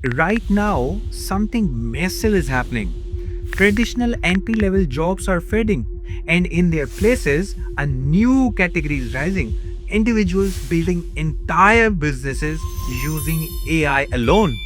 Right now, something massive is happening. Traditional entry level jobs are fading, and in their places, a new category is rising. Individuals building entire businesses using AI alone.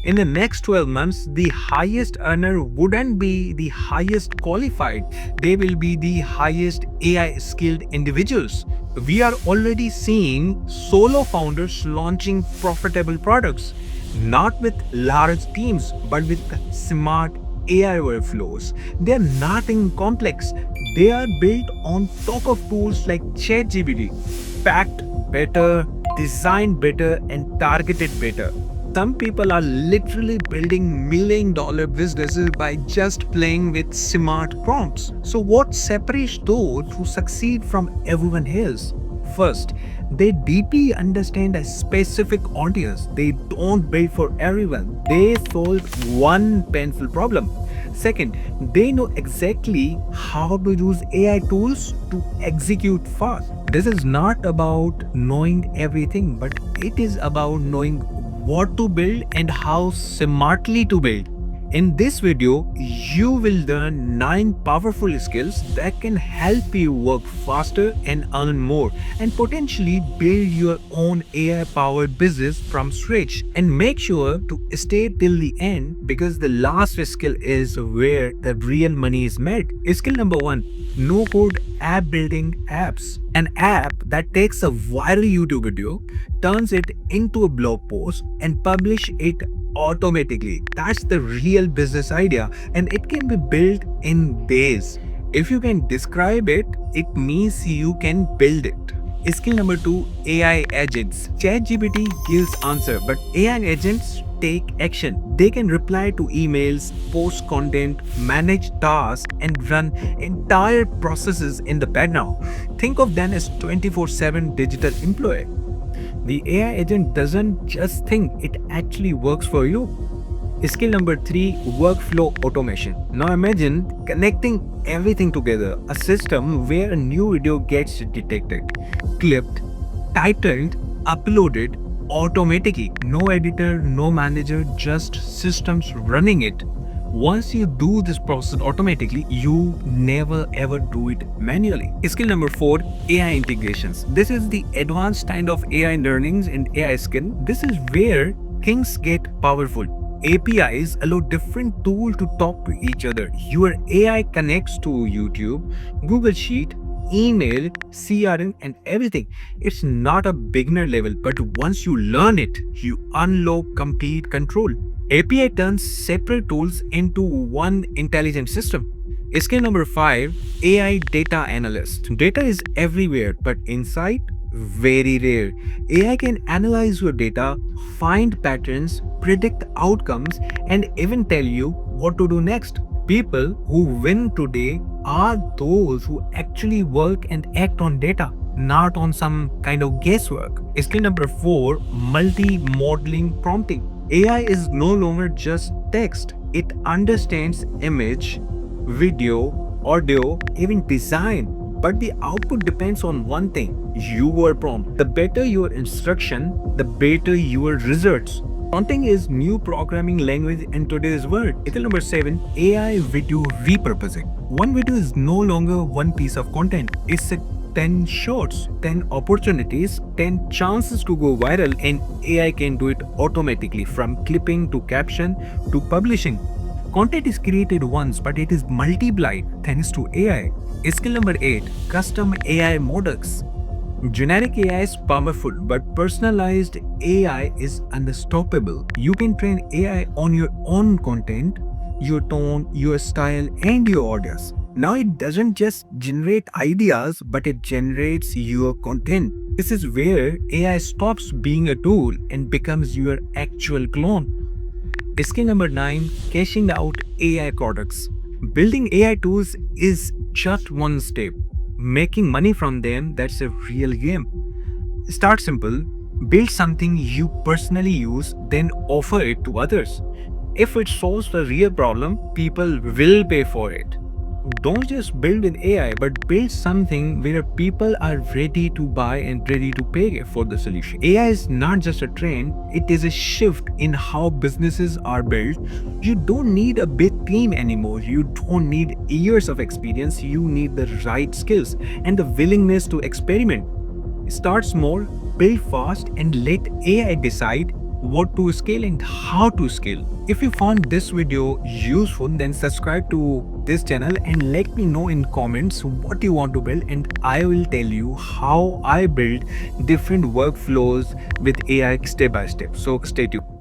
In the next 12 months, the highest earner wouldn't be the highest qualified, they will be the highest AI skilled individuals. We are already seeing solo founders launching profitable products, not with large teams, but with smart AI workflows. They are nothing complex. They are built on top of tools like ChatGPT, packed better, designed better, and targeted better. Some people are literally building $1 million businesses by just playing with smart prompts. So, what separates those who succeed from everyone else? First, they deeply understand a specific audience. They don't build for everyone, they solve one painful problem. Second, they know exactly how to use AI tools to execute fast. This is not about knowing everything, but it is about knowing what to build and how smartly to build. In this video, you will learn 9 powerful skills that can help you work faster and earn more, and potentially build your own AI powered business from scratch. And make sure to stay till the end because the last skill is where the real money is made. Skill number 1, no code app building apps. An app that takes a viral YouTube video, turns it into a blog post, and publish it automatically. That's the real business idea, and it can be built in days. If you can describe it, it means you can build it. Skill number 2, AI agents. ChatGPT gives answer, but AI agents take action. They can reply to emails, post content, manage tasks, and run entire processes in the background. Think of them as 24/7 digital employee. The AI agent doesn't just think, it actually works for you. Skill number 3, workflow automation. Now imagine connecting everything together, a system where a new video gets detected, clipped, titled, uploaded automatically. No editor, no manager, just systems running it. Once you do this process automatically, you never ever do it manually. Skill number 4, AI integrations. This is the advanced kind of AI learnings and AI skill. This is where things get powerful. APIs allow different tools to talk to each other. Your AI connects to YouTube, Google Sheet, email, CRM, and everything. It's not a beginner level, but once you learn it, you unlock complete control. API turns separate tools into one intelligent system. Skill number 5, AI data analyst. Data is everywhere, but insight very rare. AI can analyze your data, find patterns, predict outcomes, and even tell you what to do next. People who win today are those who actually work and act on data, not on some kind of guesswork. Skill number 4, multi-modeling prompting. AI is no longer just text, it understands image, video, audio, even design. But the output depends on one thing, your prompt. The better your instruction, the better your results. Prompting is new programming language in today's world. Skill number 7, AI video repurposing. One video is no longer one piece of content. It's a 10 shorts, 10 opportunities, 10 chances to go viral, and AI can do it automatically from clipping to caption to publishing. Content is created once, but it is multiplied thanks to AI. Skill number 8, custom AI models. Generic AI is powerful, but personalized AI is unstoppable. You can train AI on your own content, your tone, your style, and your audience. Now it doesn't just generate ideas, but it generates your content. This is where AI stops being a tool and becomes your actual clone. Skill number 9, cashing out AI products. Building AI tools is just one step. Making money from them, that's a real game. Start simple, build something you personally use, then offer it to others. If it solves a real problem, people will pay for it. don't just build with AI, but build something where people are ready to buy and ready to pay for the solution. AI is not just a trend, it is a shift in how businesses are built. You don't need a big team anymore. You don't need years of experience. You need the right skills and the willingness to experiment. Start small, build fast, and let AI decide what to scale and how to scale. If you found this video useful, then subscribe to this channel and let me know in comments what you want to build, and I will tell you how I build different workflows with AI step by step. So stay tuned.